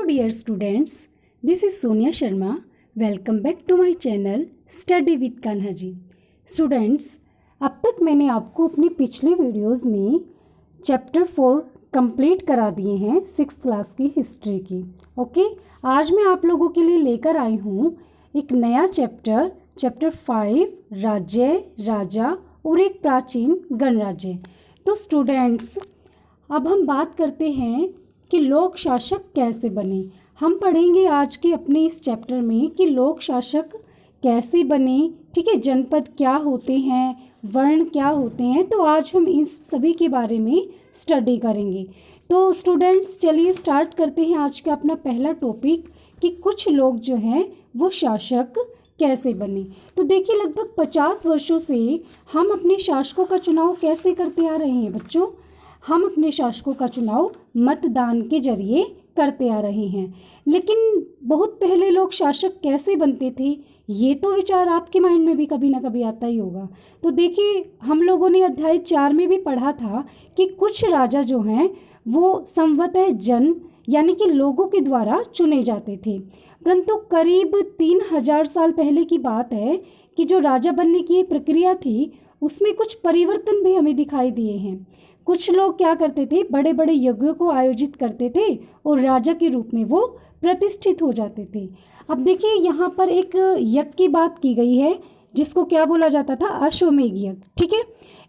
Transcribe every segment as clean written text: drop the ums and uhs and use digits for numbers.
dear students, this is Sonia Sharma. Welcome back to my channel Study with Kanha ji. Students, अब तक मैंने आपको अपनी पिछली वीडियोस में चैप्टर 4 कंप्लीट करा दिए हैं 6th क्लास की हिस्ट्री की। ओके, आज मैं आप लोगों के लिए लेकर आई हूँ एक नया चैप्टर 5 राज्य, राजा और एक प्राचीन गणराज्य। तो स्टूडेंट्स, अब हम बात करते हैं कि लोक शासक कैसे बने। हम पढ़ेंगे आज के अपने इस चैप्टर में कि लोक शासक कैसे बने, ठीक है, जनपद क्या होते हैं, वर्ण क्या होते हैं। तो आज हम इस सभी के बारे में स्टडी करेंगे। तो स्टूडेंट्स, चलिए स्टार्ट करते हैं आज का अपना पहला टॉपिक कि कुछ लोग जो हैं वो शासक कैसे बने। तो देखिए, लगभग 50 वर्षों से हम अपने शासकों का चुनाव कैसे करते आ रहे हैं बच्चों। हम अपने शासकों का चुनाव मतदान के जरिए करते आ रहे हैं। लेकिन बहुत पहले लोग शासक कैसे बनते थे, ये तो विचार आपके माइंड में भी कभी ना कभी आता ही होगा। तो देखिए, हम लोगों ने अध्याय 4 में भी पढ़ा था कि कुछ राजा जो हैं वो संवतः जन यानी कि लोगों के द्वारा चुने जाते थे। परंतु करीब 3000 साल पहले की बात है कि जो राजा बनने की प्रक्रिया थी उसमें कुछ परिवर्तन भी हमें दिखाई दिए हैं। कुछ लोग क्या करते थे, बड़े बड़े यज्ञों को आयोजित करते थे और राजा के रूप में वो प्रतिष्ठित हो जाते थे। अब देखिए, यहाँ पर एक यज्ञ की बात की गई है जिसको क्या बोला जाता था, अश्वमेध यज्ञ। ठीक है,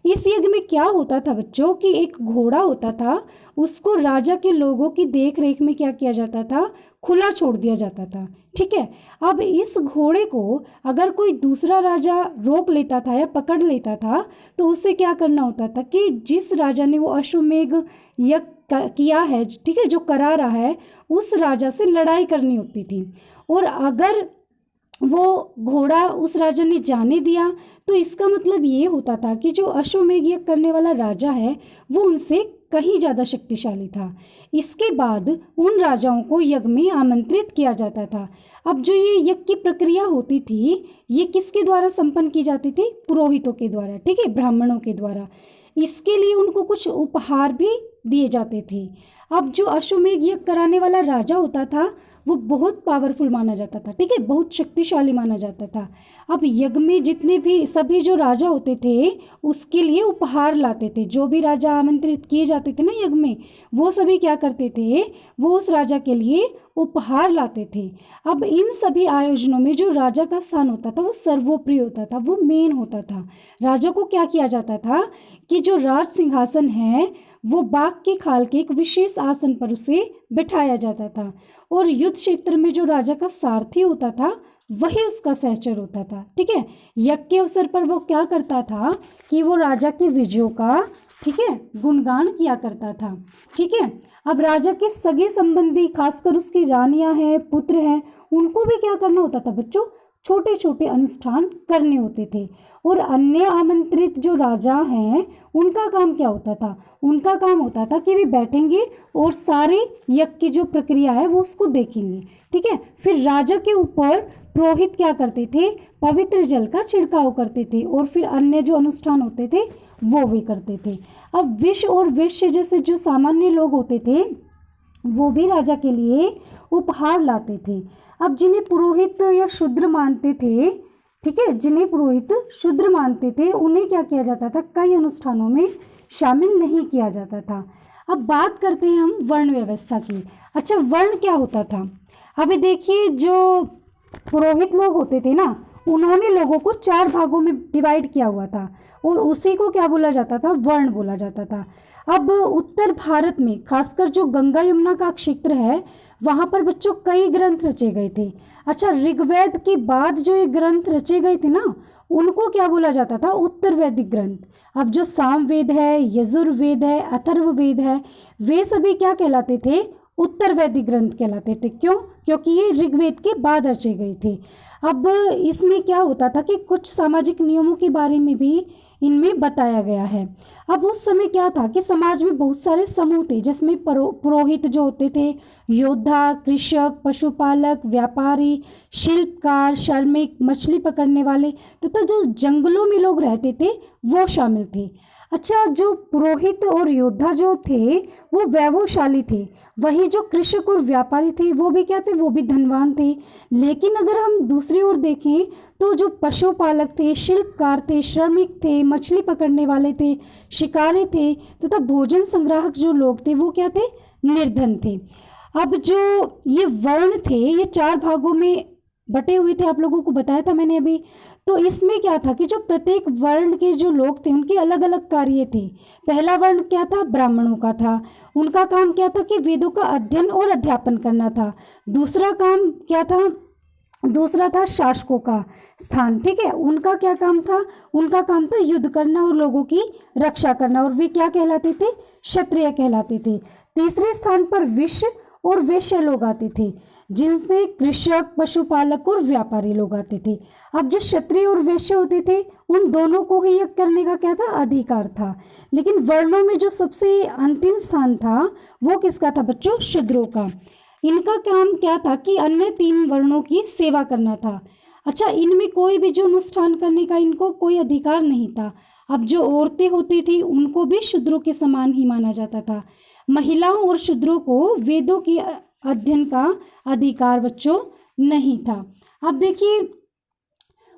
इस यज्ञ में क्या होता था बच्चों कि एक घोड़ा होता था, उसको राजा के लोगों की देख रेख में क्या किया जाता था, खुला छोड़ दिया जाता था। ठीक है, अब इस घोड़े को अगर कोई दूसरा राजा रोक लेता था या पकड़ लेता था तो उसे क्या करना होता था कि जिस राजा ने वो अश्वमेध यज्ञ किया है, ठीक है, जो करा रहा है, उस राजा से लड़ाई करनी होती थी। और अगर वो घोड़ा उस राजा ने जाने दिया तो इसका मतलब ये होता था कि जो अश्वमेध यज्ञ करने वाला राजा है वो उनसे कहीं ज़्यादा शक्तिशाली था। इसके बाद उन राजाओं को यज्ञ में आमंत्रित किया जाता था। अब जो ये यज्ञ की प्रक्रिया होती थी ये किसके द्वारा संपन्न की जाती थी, पुरोहितों के द्वारा, ठीक है, ब्राह्मणों के द्वारा। इसके लिए उनको कुछ उपहार भी दिए जाते थे। अब जो अश्वमेध यज्ञ कराने वाला राजा होता था वो बहुत पावरफुल माना जाता था, ठीक है, बहुत शक्तिशाली माना जाता था। अब यज्ञ में जितने भी सभी जो राजा होते थे उसके लिए उपहार लाते थे। जो भी राजा आमंत्रित किए जाते थे ना यज्ञ में, वो सभी क्या करते थे, वो उस राजा के लिए उपहार लाते थे। अब इन सभी आयोजनों में जो राजा का स्थान होता था वो सर्वोपरि होता था, वो मेन होता था। राजा को क्या किया जाता था कि जो राज सिंहासन है वो बाघ की खाल के एक विशेष आसन पर उसे बिठाया जाता था। और युद्ध क्षेत्र में जो राजा का सारथी होता था वही उसका सहचर होता था। ठीक है, यज्ञ के अवसर पर वो क्या करता था कि वो राजा के विजयों का, ठीक है, गुणगान किया करता था। ठीक है, अब राजा के सगे संबंधी, खासकर उसकी रानियां हैं, पुत्र हैं, उनको भी क्या करना होता था बच्चों, छोटे छोटे अनुष्ठान करने होते थे। और अन्य आमंत्रित जो राजा हैं उनका काम क्या होता था, उनका काम होता था कि वे बैठेंगे और सारे यज्ञ की जो प्रक्रिया है वो उसको देखेंगे। ठीक है, फिर राजा के ऊपर पुरोहित क्या करते थे, पवित्र जल का छिड़काव करते थे और फिर अन्य जो अनुष्ठान होते थे वो भी करते थे। अब विष और वैश्य जैसे जो सामान्य लोग होते थे वो भी राजा के लिए उपहार लाते थे। अब जिन्हें पुरोहित या शूद्र मानते थे, ठीक है, जिन्हें पुरोहित शूद्र मानते थे उन्हें क्या किया जाता था, कई अनुष्ठानों में शामिल नहीं किया जाता था। अब बात करते हैं हम वर्ण व्यवस्था की। अच्छा, वर्ण क्या होता था। अभी देखिए, जो पुरोहित लोग होते थे ना, उन्होंने लोगों को 4 भागों में डिवाइड किया हुआ था और उसी को क्या बोला जाता था, वर्ण बोला जाता था। अब उत्तर भारत में खासकर जो गंगा यमुना का क्षेत्र है वहाँ पर बच्चों कई ग्रंथ रचे गए थे। अच्छा, ऋग्वेद के बाद जो ये ग्रंथ रचे गए थे ना उनको क्या बोला जाता था, उत्तर वैदिक ग्रंथ। अब जो सामवेद है, यजुर्वेद है, अथर्ववेद है, वे सभी क्या कहलाते थे, उत्तर वैदिक ग्रंथ कहलाते थे। क्यों? क्योंकि ये ऋग्वेद के बाद रचे गए थे। अब इसमें क्या होता था कि कुछ सामाजिक नियमों के बारे में भी इनमें बताया गया है। अब उस समय क्या था कि समाज में बहुत सारे समूह थे जिसमें पुरोहित जो होते थे, योद्धा, कृषक, पशुपालक, व्यापारी, शिल्पकार, श्रमिक, मछली पकड़ने वाले तथा जो जंगलों में लोग रहते थे वो शामिल थे। अच्छा, जो पुरोहित और योद्धा जो थे वो वैभवशाली थे, वही जो कृषक और व्यापारी थे वो भी क्या थे, वो भी धनवान थे। लेकिन अगर हम दूसरी ओर देखें तो जो पशुपालक थे, शिल्पकार थे, श्रमिक थे, मछली पकड़ने वाले थे, शिकारी थे तथा भोजन संग्राहक जो लोग थे वो क्या थे, निर्धन थे। अब जो ये वर्ण थे ये 4 भागों में बटे हुए थे, आप लोगों को बताया था मैंने अभी। तो इसमें क्या था कि जो प्रत्येक वर्ण के जो लोग थे उनके अलग अलग कार्य थे। पहला वर्ण क्या था, ब्राह्मणों का था। उनका काम क्या था कि वेदों का अध्ययन और अध्यापन करना था। दूसरा काम क्या था, दूसरा था शासकों का स्थान, ठीक है। उनका क्या काम था, उनका काम था युद्ध करना और लोगों की रक्षा करना, और वे क्या कहलाते थे, क्षत्रिय कहलाते थे। तीसरे स्थान पर विश्व और वैश्य लोग आते थे, जिसमें कृषक, पशुपालक और व्यापारी लोग आते थे। अब जो क्षत्रिय और वैश्य होते थे उन दोनों को ही यज्ञ करने का क्या था, अधिकार था। लेकिन वर्णों में जो सबसे अंतिम स्थान था वो किसका था बच्चों, शूद्रों का। इनका काम क्या था कि अन्य 3 वर्णों की सेवा करना था। अच्छा, इनमें कोई भी जो अनुष्ठान करने का इनको कोई अधिकार नहीं था। अब जो औरतें होती थी उनको भी शूद्रों के समान ही माना जाता था। महिलाओं और शूद्रों को वेदों के अध्ययन का अधिकार बच्चों नहीं था। अब देखिए,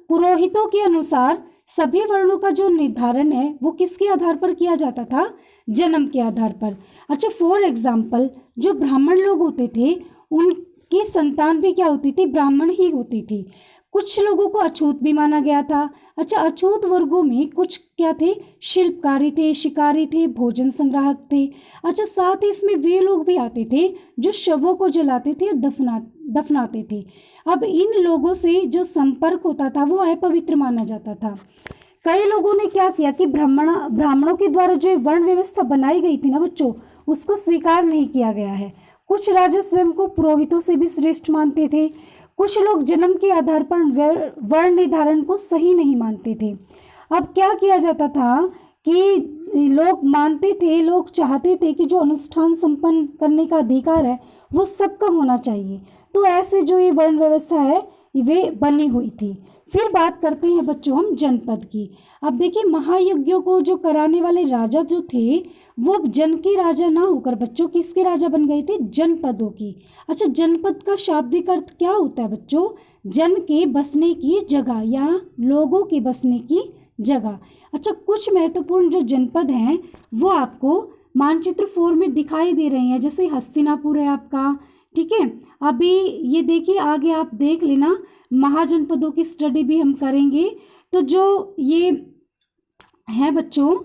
पुरोहितों के अनुसार सभी वर्णों का जो निर्धारण है वो किसके आधार पर किया जाता था, जन्म के आधार पर। अच्छा, फॉर एग्जाम्पल जो ब्राह्मण लोग होते थे उनकी संतान भी क्या होती थी, ब्राह्मण ही होती थी। कुछ लोगों को अछूत भी माना गया था। अच्छा, अछूत वर्गों में कुछ क्या थे, शिल्पकारी थे, शिकारी थे, भोजन संग्राहक थे। अच्छा, साथ ही इसमें वे लोग भी आते थे जो शवों को जलाते थे, दफनाते थे। अब इन लोगों से जो संपर्क होता था वो अपवित्र माना जाता था। कई लोगों ने क्या किया कि ब्राह्मणों के द्वारा जो वर्ण व्यवस्था बनाई गई थी ना बच्चों, उसको स्वीकार नहीं किया गया है। कुछ राजा स्वयं को पुरोहितों से भी श्रेष्ठ मानते थे। कुछ लोग जन्म के आधार पर वर्ण निर्धारण को सही नहीं मानते थे। अब क्या किया जाता था कि लोग मानते थे, लोग चाहते थे कि जो अनुष्ठान संपन्न करने का अधिकार है वो सबका होना चाहिए। तो ऐसे जो ये वर्ण व्यवस्था है वे बनी हुई थी। फिर बात करते हैं बच्चों हम जनपद की। अब देखिए, महायज्ञों को जो कराने वाले राजा जो थे वो जन के राजा ना होकर बच्चों किसके राजा बन गए थे, जनपदों की। अच्छा, जनपद का शाब्दिक अर्थ क्या होता है बच्चों, जन के बसने की जगह या लोगों के बसने की जगह। अच्छा, कुछ महत्वपूर्ण जो जनपद हैं वो आपको मानचित्र 4 में दिखाई दे रहे हैं। जैसे हस्तिनापुर है आपका, ठीक है। अभी ये देखिए, आगे आप देख लेना, महाजनपदों की स्टडी भी हम करेंगे। तो जो ये हैं बच्चों,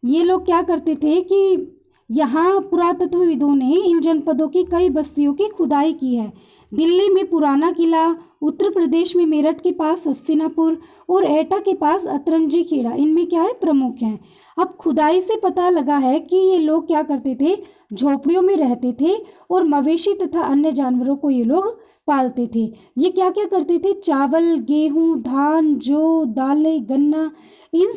ये लोग क्या करते थे कि यहाँ पुरातत्वविदों ने इन जनपदों की कई बस्तियों की खुदाई की है। दिल्ली में पुराना किला, उत्तर प्रदेश में मेरठ के पास हस्तिनापुर और एटा के पास अतरंजी खेड़ा, इनमें क्या है, प्रमुख हैं। अब खुदाई से पता लगा है कि ये लोग क्या करते थे, झोपड़ियों में रहते थे और मवेशी तथा अन्य जानवरों को ये लोग पालते थे। ये क्या क्या करते थे, चावल, गेहूं, धान, जौ, दालें, गन्ना, इन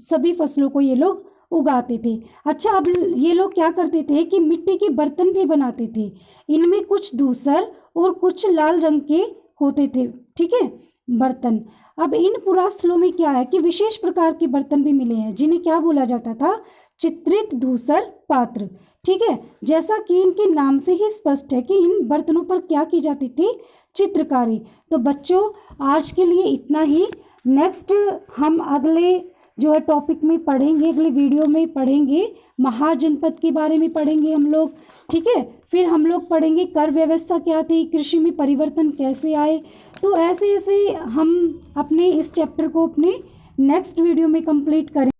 सभी फसलों को ये लोग उगाते थे। अच्छा, अब ये लोग क्या करते थे कि मिट्टी के बर्तन भी बनाते थे। इनमें कुछ धूसर और कुछ लाल रंग के होते थे, ठीक है, बर्तन। अब इन पुरास्थलों में क्या है कि विशेष प्रकार के बर्तन भी मिले हैं जिन्हें क्या बोला जाता था, चित्रित धूसर पात्र, ठीक है। जैसा कि इनके नाम से ही स्पष्ट है कि इन बर्तनों पर क्या की जाती थी, चित्रकारी। तो बच्चों, आज के लिए इतना ही। नेक्स्ट हम अगले जो है टॉपिक में पढ़ेंगे, अगले वीडियो में पढ़ेंगे, महाजनपद के बारे में पढ़ेंगे हम लोग, ठीक है। फिर हम लोग पढ़ेंगे कर व्यवस्था क्या थी, कृषि में परिवर्तन कैसे आए। तो ऐसे ऐसे हम अपने इस चैप्टर को अपने नेक्स्ट वीडियो में कंप्लीट करें।